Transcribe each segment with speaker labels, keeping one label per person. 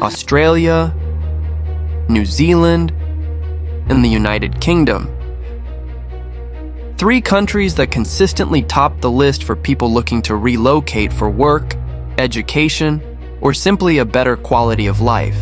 Speaker 1: Australia, New Zealand, and the United Kingdom. 3 countries that consistently top the list for people looking to relocate for work, education, or simply a better quality of life.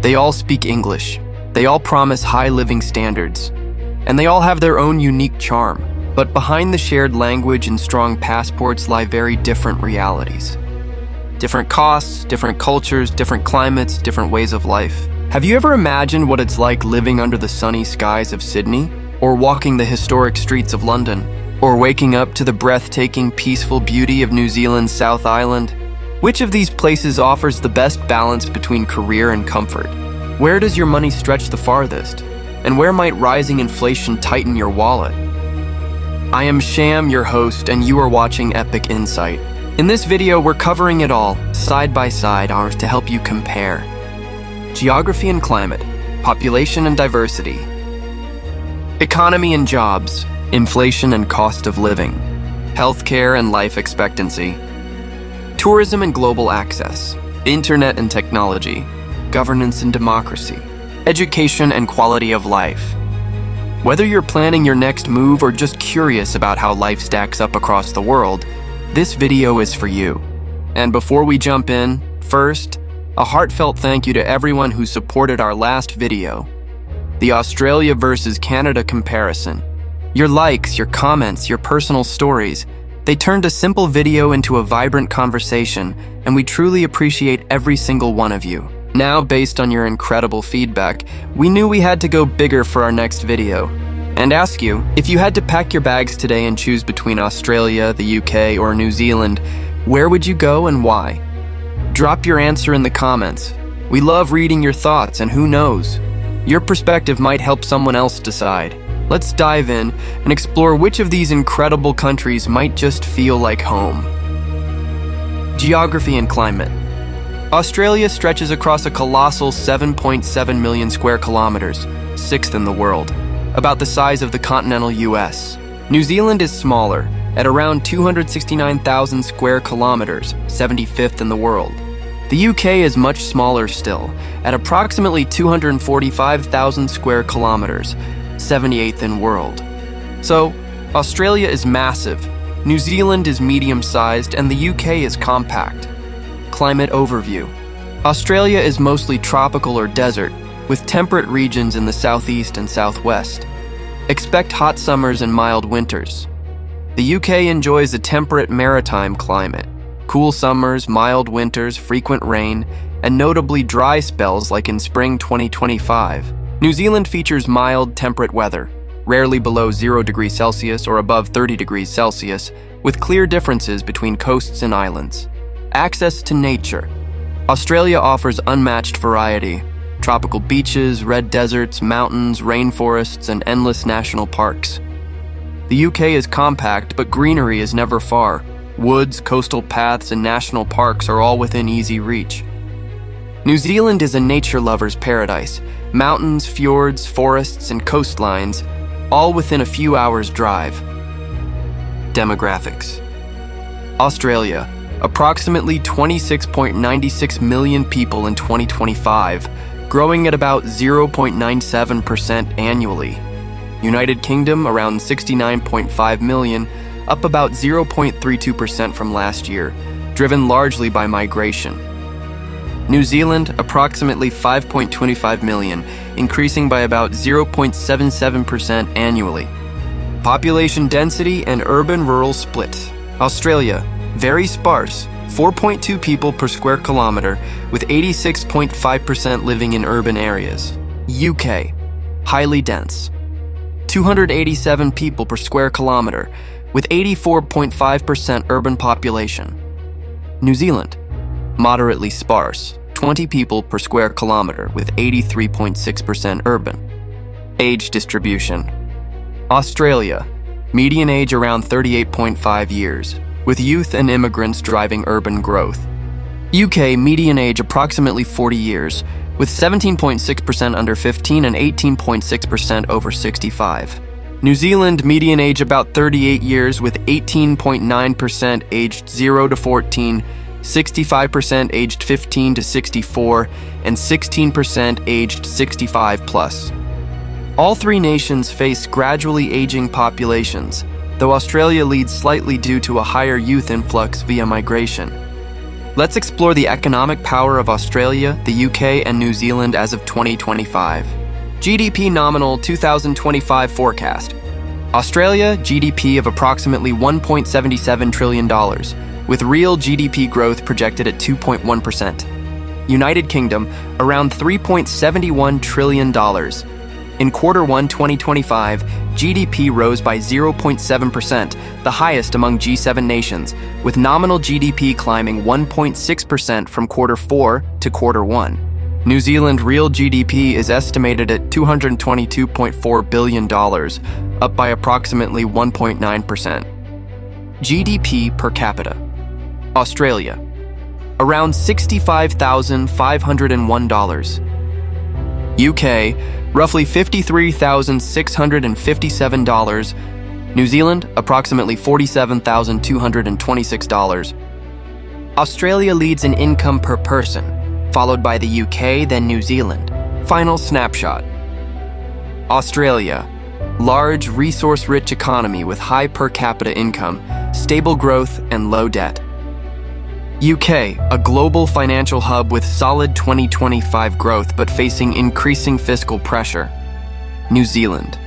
Speaker 1: They all speak English, they all promise high living standards, and they all have their own unique charm. But behind the shared language and strong passports lie very different realities. Different costs, different cultures, different climates, different ways of life. Have you ever imagined what it's like living under the sunny skies of Sydney? Or walking the historic streets of London? Or waking up to the breathtaking, peaceful beauty of New Zealand's South Island? Which of these places offers the best balance between career and comfort? Where does your money stretch the farthest? And where might rising inflation tighten your wallet? I am Sham, your host, and you are watching Epic Insight. In this video, we're covering it all, side by side, to help you compare. Geography and climate, population and diversity, economy and jobs, inflation and cost of living, healthcare and life expectancy, tourism and global access, internet and technology, governance and democracy, education and quality of life. Whether you're planning your next move or just curious about how life stacks up across the world, this video is for you. And before we jump in, first, a heartfelt thank you to everyone who supported our last video, the Australia versus Canada comparison. Your likes, your comments, your personal stories, they turned a simple video into a vibrant conversation, and we truly appreciate every single one of you. Now, based on your incredible feedback, we knew we had to go bigger for our next video and ask you, if you had to pack your bags today and choose between Australia, the UK, or New Zealand, where would you go and why? Drop your answer in the comments. We love reading your thoughts, and who knows, your perspective might help someone else decide. Let's dive in and explore which of these incredible countries might just feel like home. Geography and climate. Australia stretches across a colossal 7.7 million square kilometers, 6th in the world, about the size of the continental US. New Zealand is smaller, at around 269,000 square kilometers, 75th in the world. The UK is much smaller still, at approximately 245,000 square kilometers, 78th in world. So, Australia is massive, New Zealand is medium-sized, and the UK is compact. Climate overview. Australia is mostly tropical or desert, with temperate regions in the southeast and southwest. Expect hot summers and mild winters. The UK enjoys a temperate maritime climate, cool summers, mild winters, frequent rain, and notably dry spells like in spring 2025. New Zealand features mild, temperate weather, rarely below 0 degrees Celsius or above 30 degrees Celsius, with clear differences between coasts and islands. Access to nature. Australia offers unmatched variety. Tropical beaches, red deserts, mountains, rainforests, and endless national parks. The UK is compact, but greenery is never far. Woods, coastal paths, and national parks are all within easy reach. New Zealand is a nature lover's paradise. Mountains, fjords, forests, and coastlines, all within a few hours' drive. Demographics. Australia. Approximately 26.96 million people in 2025, growing at about 0.97% annually. United Kingdom, around 69.5 million, up about 0.32% from last year, driven largely by migration. New Zealand, approximately 5.25 million, increasing by about 0.77% annually. Population density and urban-rural split. Australia, very sparse, 4.2 people per square kilometer, with 86.5% living in urban areas. UK, highly dense, 287 people per square kilometer, with 84.5% urban population. New Zealand, moderately sparse, 20 people per square kilometer, with 83.6% urban. Age distribution. Australia, median age around 38.5 years, with youth and immigrants driving urban growth. UK, median age approximately 40 years, with 17.6% under 15 and 18.6% over 65. New Zealand, median age about 38 years, with 18.9% aged 0 to 14 65% aged 15 to 64, and 16% aged 65 plus. All three nations face gradually aging populations, though Australia leads slightly due to a higher youth influx via migration. Let's explore the economic power of Australia, the UK, and New Zealand as of 2025. GDP nominal 2025 forecast. Australia, GDP of approximately $1.77 trillion, with real GDP growth projected at 2.1%. United Kingdom, around $3.71 trillion. In Q1 2025, GDP rose by 0.7%, the highest among G7 nations, with nominal GDP climbing 1.6% from Q4 to Q1. New Zealand real GDP is estimated at $222.4 billion, up by approximately 1.9%. GDP per capita. Australia, around $65,501. UK, roughly $53,657. New Zealand, approximately $47,226. Australia leads in income per person, followed by the UK, then New Zealand. Final snapshot. Australia, large, resource-rich economy with high per capita income, stable growth, and low debt. UK, a global financial hub with solid 2025 growth but facing increasing fiscal pressure. New Zealand,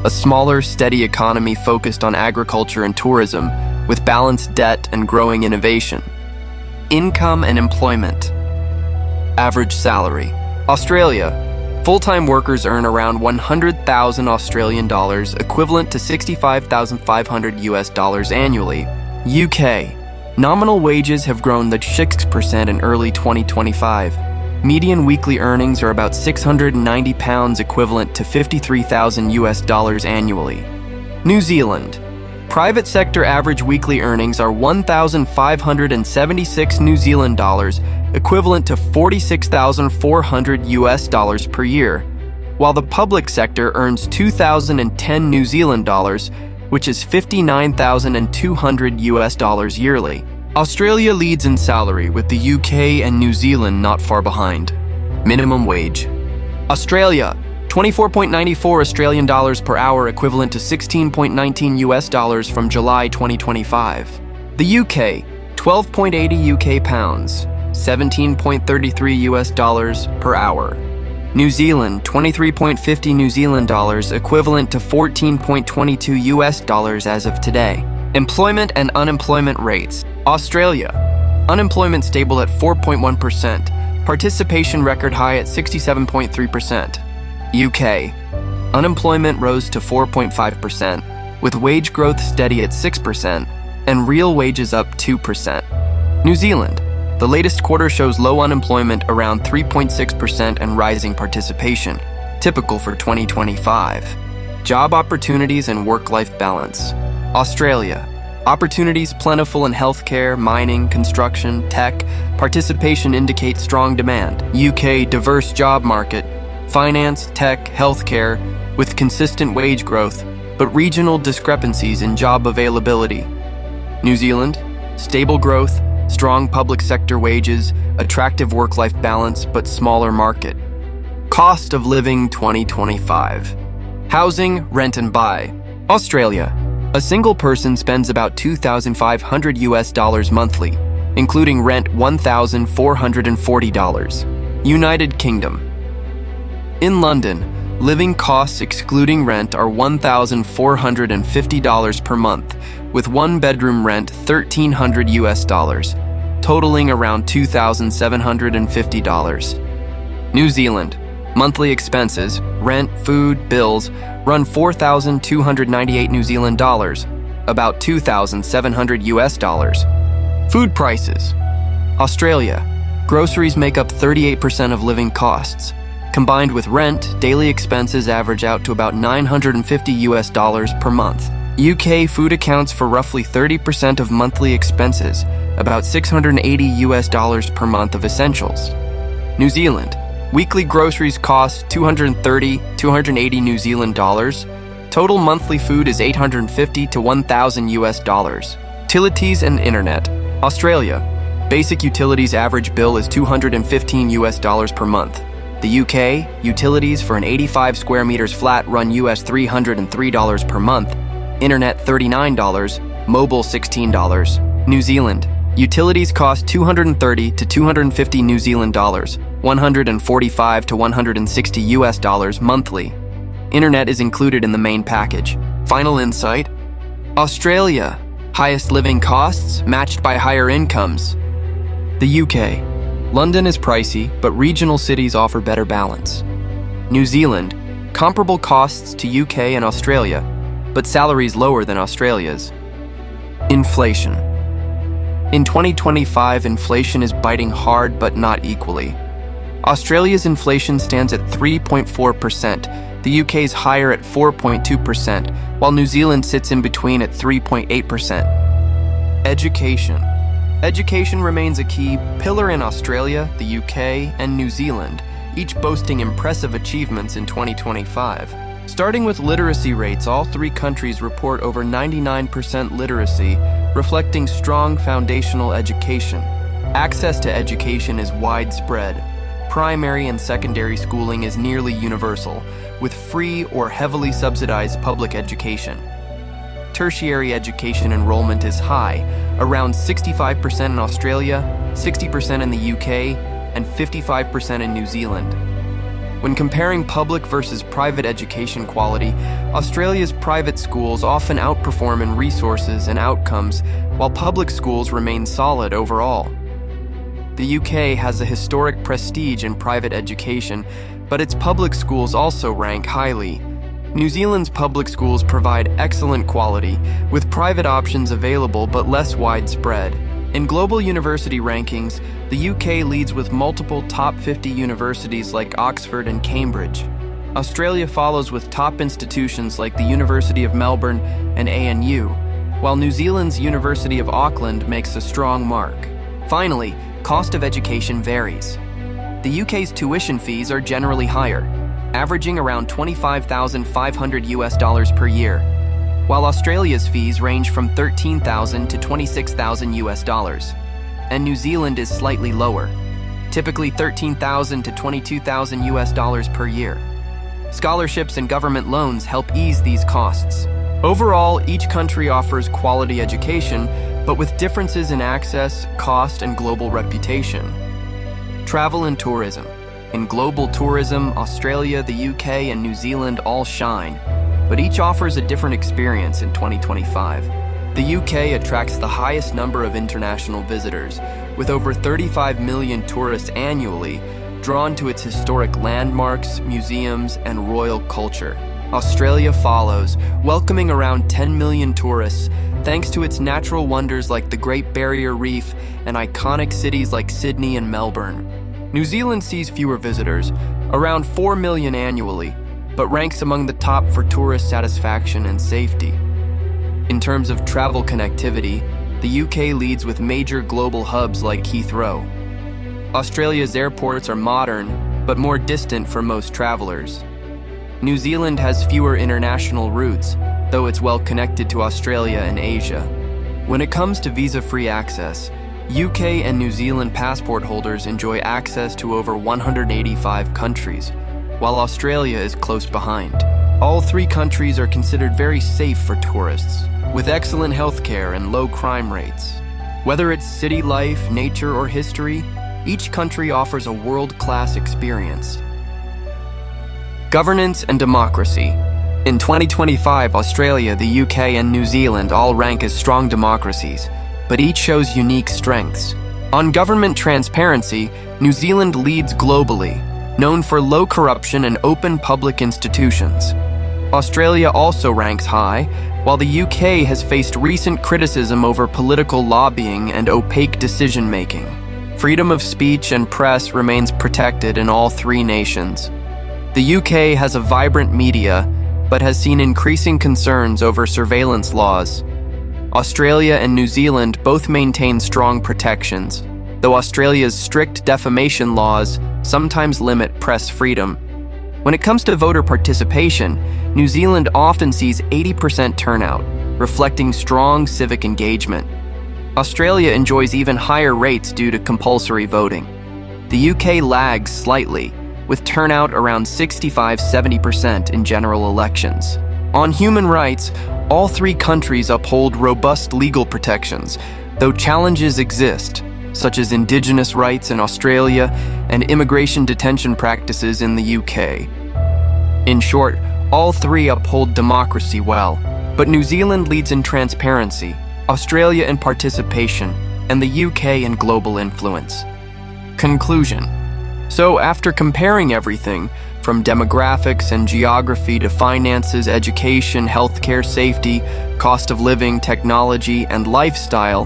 Speaker 1: a smaller, steady economy focused on agriculture and tourism, with balanced debt and growing innovation. Income and employment. Average salary. Australia, full-time workers earn around 100,000 Australian dollars, equivalent to $65,500 annually. UK, nominal wages have grown 6% in early 2025. Median weekly earnings are about £690, equivalent to $53,000 annually. New Zealand, private sector average weekly earnings are 1,576 New Zealand dollars, equivalent to $46,400 per year, while the public sector earns 2,010 New Zealand dollars, which is $59,200 yearly. Australia leads in salary, with the UK and New Zealand not far behind. Minimum wage. Australia, 24.94 Australian dollars per hour, equivalent to $16.19 from July 2025. The UK, 12.80 UK pounds, $17.33 per hour. New Zealand, 23.50 New Zealand dollars, equivalent to $14.22 as of today. Employment and unemployment rates. Australia, unemployment stable at 4.1%, participation record high at 67.3%. UK, unemployment rose to 4.5%, with wage growth steady at 6%, and real wages up 2%. New Zealand, the latest quarter shows low unemployment around 3.6% and rising participation, typical for 2025. Job opportunities and work-life balance. Australia, opportunities plentiful in healthcare, mining, construction, tech. Participation indicates strong demand. UK, diverse job market, finance, tech, healthcare, with consistent wage growth, but regional discrepancies in job availability. New Zealand, stable growth, strong public sector wages, attractive work-life balance, but smaller market. Cost of living 2025. Housing, rent and buy. Australia, a single person spends about $2,500 monthly, including rent $1,440. United Kingdom. In London, living costs excluding rent are $1,450 per month, with one-bedroom rent $1,300, totaling around $2,750. New Zealand, monthly expenses, rent, food, bills, run $4,298 New Zealand dollars, about $2,700. Food prices. Australia, groceries make up 38% of living costs. Combined with rent, daily expenses average out to about $950 per month. UK food accounts for roughly 30% of monthly expenses, about $680 per month of essentials. New Zealand, weekly groceries cost $280 New Zealand dollars. Total monthly food is $850 to $1,000. Utilities and internet. Australia, Basic utilities average bill is $215 per month. The UK, utilities for an 85 square meters flat run US $303 per month, internet $39, mobile $16. New Zealand, utilities cost $230 to $250 New Zealand dollars, $145 to $160 US dollars monthly. Internet is included in the main package. Final insight: Australia, highest living costs matched by higher incomes. The UK, London is pricey, but regional cities offer better balance. New Zealand, comparable costs to UK and Australia, but salaries lower than Australia's. Inflation. In 2025, inflation is biting hard but not equally. Australia's inflation stands at 3.4%, the UK's higher at 4.2%, while New Zealand sits in between at 3.8%. Education. Education remains a key pillar in Australia, the UK, and New Zealand, each boasting impressive achievements in 2025. Starting with literacy rates, all three countries report over 99% literacy, reflecting strong foundational education. Access to education is widespread. Primary and secondary schooling is nearly universal, with free or heavily subsidized public education. Tertiary education enrollment is high, around 65% in Australia, 60% in the UK, and 55% in New Zealand. When comparing public versus private education quality, Australia's private schools often outperform in resources and outcomes, while public schools remain solid overall. The UK has a historic prestige in private education, but its public schools also rank highly. New Zealand's public schools provide excellent quality, with private options available but less widespread. In global university rankings, the UK leads with multiple top 50 universities like Oxford and Cambridge. Australia follows with top institutions like the University of Melbourne and ANU, while New Zealand's University of Auckland makes a strong mark. Finally, cost of education varies. The UK's tuition fees are generally higher, averaging around $25,500 US dollars per year, while Australia's fees range from $13,000 to $26,000 US dollars, and New Zealand is slightly lower, typically $13,000 to $22,000 US dollars per year. Scholarships and government loans help ease these costs. Overall, each country offers quality education, but with differences in access, cost, and global reputation. Travel and tourism. In global tourism, Australia, the UK, and New Zealand all shine, but each offers a different experience in 2025. The UK attracts the highest number of international visitors, with over 35 million tourists annually drawn to its historic landmarks, museums, and royal culture. Australia follows, welcoming around 10 million tourists thanks to its natural wonders like the Great Barrier Reef and iconic cities like Sydney and Melbourne. New Zealand sees fewer visitors, around 4 million annually, but ranks among the top for tourist satisfaction and safety. In terms of travel connectivity, the UK leads with major global hubs like Heathrow. Australia's airports are modern, but more distant for most travelers. New Zealand has fewer international routes, though it's well connected to Australia and Asia. When it comes to visa-free access, UK and New Zealand passport holders enjoy access to over 185 countries, while Australia is close behind. All three countries are considered very safe for tourists, with excellent healthcare and low crime rates. Whether it's city life, nature, or history, each country offers a world-class experience. Governance and democracy. In 2025, Australia, the UK, and New Zealand all rank as strong democracies, but each shows unique strengths. On government transparency, New Zealand leads globally, known for low corruption and open public institutions. Australia also ranks high, while the UK has faced recent criticism over political lobbying and opaque decision-making. Freedom of speech and press remains protected in all three nations. The UK has a vibrant media, but has seen increasing concerns over surveillance laws. Australia and New Zealand both maintain strong protections, though Australia's strict defamation laws sometimes limit press freedom. When it comes to voter participation, New Zealand often sees 80% turnout, reflecting strong civic engagement. Australia enjoys even higher rates due to compulsory voting. The UK lags slightly, with turnout around 65–70% in general elections. On human rights, all three countries uphold robust legal protections, though challenges exist, such as indigenous rights in Australia and immigration detention practices in the UK. In short, all three uphold democracy well, but New Zealand leads in transparency, Australia in participation, and the UK in global influence. Conclusion. So after comparing everything, from demographics and geography to finances, education, healthcare, safety, cost of living, technology, and lifestyle,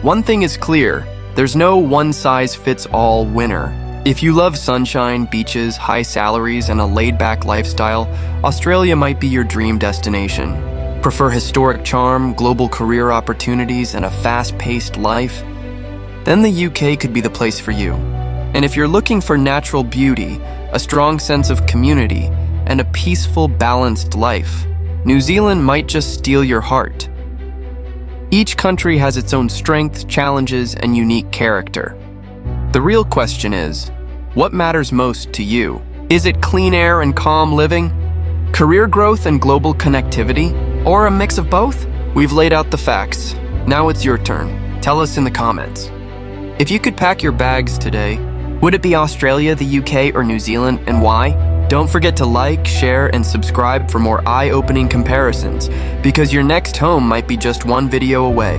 Speaker 1: one thing is clear: there's no one-size-fits-all winner. If you love sunshine, beaches, high salaries, and a laid-back lifestyle, Australia might be your dream destination. Prefer historic charm, global career opportunities, and a fast-paced life? Then the UK could be the place for you. And if you're looking for natural beauty, a strong sense of community, and a peaceful, balanced life, New Zealand might just steal your heart. Each country has its own strengths, challenges, and unique character. The real question is, what matters most to you? Is it clean air and calm living? Career growth and global connectivity? Or a mix of both? We've laid out the facts. Now it's your turn. Tell us in the comments. If you could pack your bags today, would it be Australia, the UK, or New Zealand, and why? Don't forget to like, share, and subscribe for more eye-opening comparisons, because your next home might be just one video away.